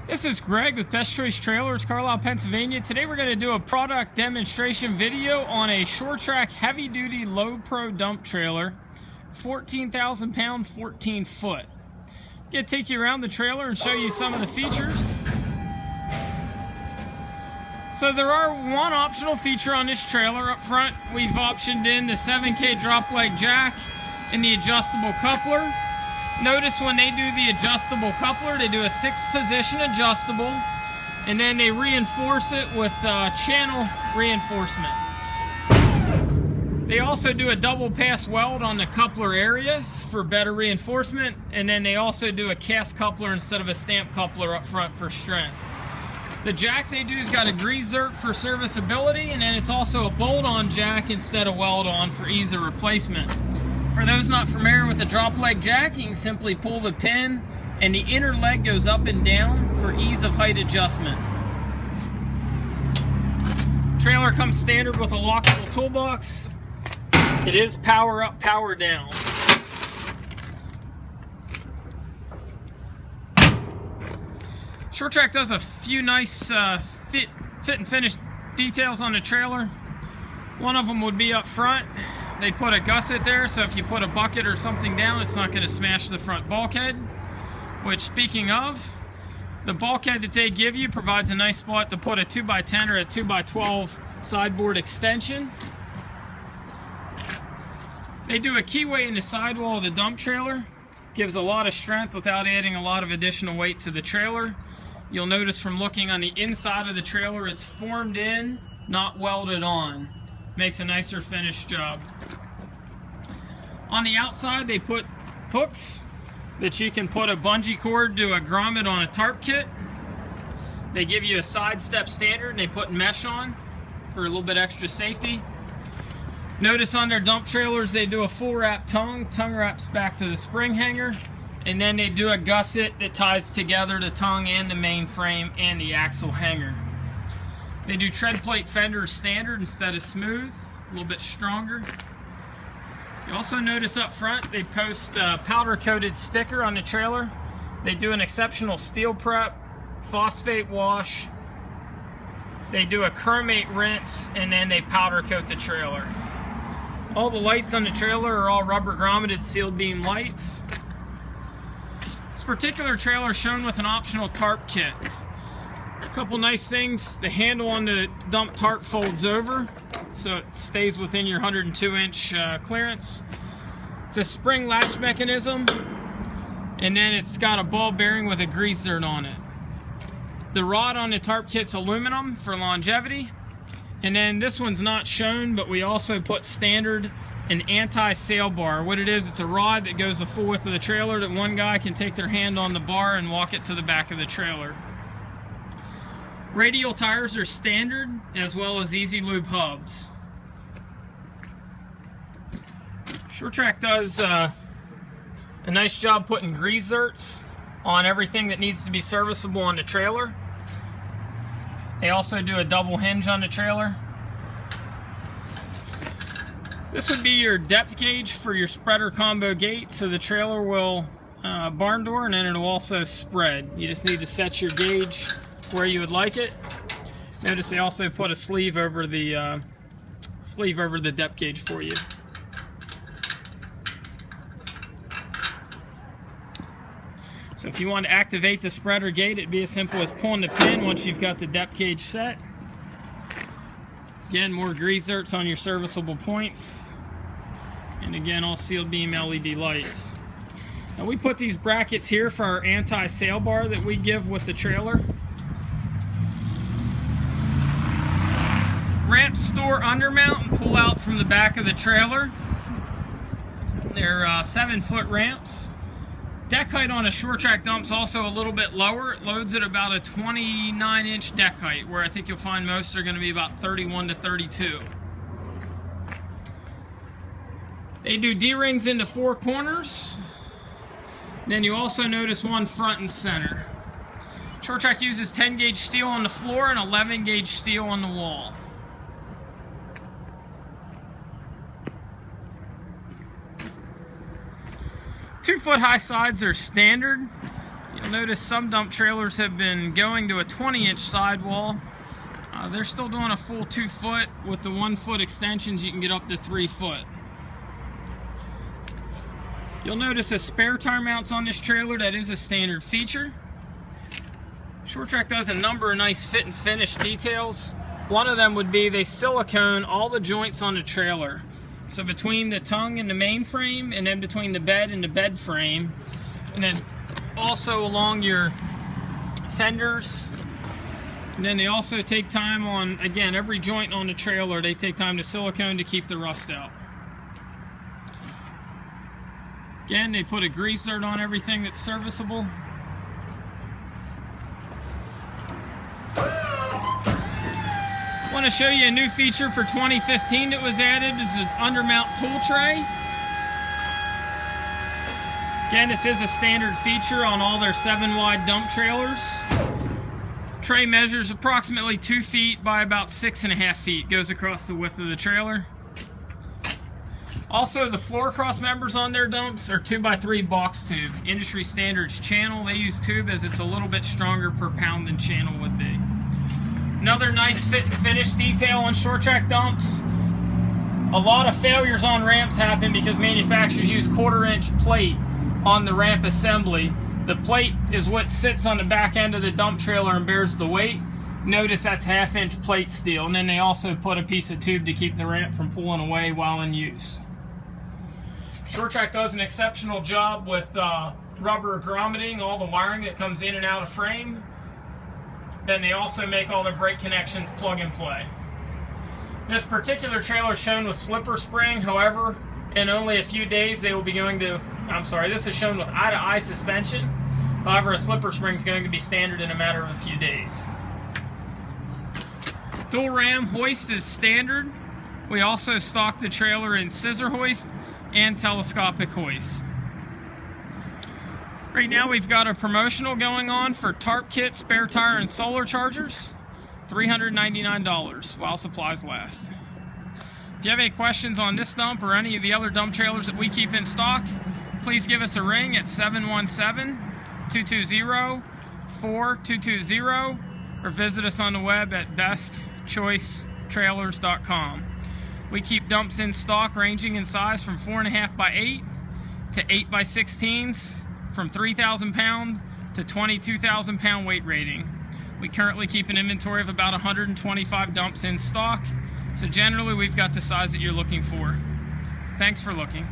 This is Greg with Best Choice Trailers, Carlisle, Pennsylvania. Today we're going to do a product demonstration video on a Trac heavy-duty low-pro dump trailer, 14,000 pound, 14 foot. I'm going to take you around the trailer and show you some of the features. So there are one optional feature on this trailer. Up front we've optioned in the 7K drop leg jack and the adjustable coupler. Notice when they do the adjustable coupler, they do a 6-position adjustable, and then they reinforce it with channel reinforcement. They also do a double pass weld on the coupler area for better reinforcement, and then they also do a cast coupler instead of a stamp coupler up front for strength. The jack they do's got a grease zert for serviceability, and then it's also a bolt-on jack instead of weld-on for ease of replacement. For those not familiar with the drop leg jack, you can simply pull the pin and the inner leg goes up and down for ease of height adjustment. Trailer comes standard with a lockable toolbox. It is power up, power down. Trac does a few nice fit and finish details on the trailer. One of them would be up front. They put a gusset there, so if you put a bucket or something down, it's not going to smash the front bulkhead. Which, speaking of, the bulkhead that they give you provides a nice spot to put a 2x10 or a 2x12 sideboard extension. They do a keyway in the sidewall of the dump trailer. Gives a lot of strength without adding a lot of additional weight to the trailer. You'll notice from looking on the inside of the trailer, it's formed in, not welded on. Makes a nicer finished job. On the outside, they put hooks that you can put a bungee cord to a grommet on a Tarp Kit. They give you a side step standard and they put mesh on for a little bit extra safety. Notice on their dump trailers they do a full wrap tongue. Tongue wraps back to the spring hanger, and then they do a gusset that ties together the tongue and the main frame and the axle hanger. They do tread plate fenders standard instead of smooth, a little bit stronger. You also notice up front they post a powder coated sticker on the trailer. They do an exceptional steel prep, phosphate wash, they do a chromate rinse, and then they powder coat the trailer. All the lights on the trailer are all rubber grommeted sealed beam lights. This particular trailer is shown with an optional Tarp Kit. A couple nice things: the handle on the dump tarp folds over so it stays within your 102-inch clearance. It's a spring latch mechanism, and then it's got a ball bearing with a grease zert on it. The rod on the Tarp Kit's aluminum for longevity, and then this one's not shown, but we also put standard an anti-sail bar. What it is, it's a rod that goes the full width of the trailer that one guy can take their hand on the bar and walk it to the back of the trailer. Radial tires are standard, as well as easy lube hubs. Trac does a nice job putting grease zerts on everything that needs to be serviceable on the trailer. They also do a double hinge on the trailer. This would be your depth gauge for your spreader combo gate, so the trailer will barn door and then it'll also spread. You just need to set your gauge where you would like it. Notice they also put a sleeve over the depth gauge for you. So if you want to activate the spreader gate, it'd be as simple as pulling the pin once you've got the depth gauge set. Again, more grease zerts on your serviceable points. And again, all sealed beam LED lights. Now we put these brackets here for our anti-sail bar that we give with the trailer. Ramp store undermount and pull out from the back of the trailer. They're 7-foot ramps. Deck height on a Trac dump's also a little bit lower. It loads at about a 29-inch deck height, where I think you'll find most are going to be about 31 to 32. They do D-rings in the 4 corners. Then you also notice one front and center. Trac uses 10-gauge steel on the floor and 11-gauge steel on the wall. 2-foot high sides are standard. You'll notice some dump trailers have been going to a 20-inch sidewall. They're still doing a full 2 foot. With the 1 foot extensions, you can get up to 3 foot. You'll notice a spare tire mounts on this trailer. That is a standard feature. Trac does a number of nice fit and finish details. One of them would be they silicone all the joints on the trailer. So between the tongue and the main frame, and then between the bed and the bed frame, and then also along your fenders. And then they also take time on, again, every joint on the trailer, they take time to silicone to keep the rust out. Again, they put a grease zert on everything that's serviceable. I want to show you a new feature for 2015 that was added. This is an undermount tool tray. Again, this is a standard feature on all their 7-wide dump trailers. Tray measures approximately 2 feet by about 6.5 feet. Goes across the width of the trailer. Also, the floor cross members on their dumps are 2x3 box tube. Industry standards channel. They use tube as it's a little bit stronger per pound than channel would be. Another nice fit and finish detail on Trac dumps. A lot of failures on ramps happen because manufacturers use 1/4-inch plate on the ramp assembly. The plate is what sits on the back end of the dump trailer and bears the weight. Notice that's 1/2-inch plate steel, and then they also put a piece of tube to keep the ramp from pulling away while in use. Trac does an exceptional job with rubber grommeting, all the wiring that comes in and out of frame. Then they also make all their brake connections plug and play. This particular trailer is shown with slipper spring. However, in only a few days they will be going to, this is shown with eye-to-eye suspension. However, a slipper spring is going to be standard in a matter of a few days. Dual ram hoist is standard. We also stock the trailer in scissor hoist and telescopic hoist. Right now we've got a promotional going on for Tarp Kit, spare tire, and solar chargers. $399 while supplies last. If you have any questions on this dump or any of the other dump trailers that we keep in stock, please give us a ring at 717-220-4220 or visit us on the web at bestchoicetrailers.com. We keep dumps in stock ranging in size from 4.5 by 8 to 8 by 16s, from 3,000 pound to 22,000 pound weight rating. We currently keep an inventory of about 125 dumps in stock, so generally we've got the size that you're looking for. Thanks for looking.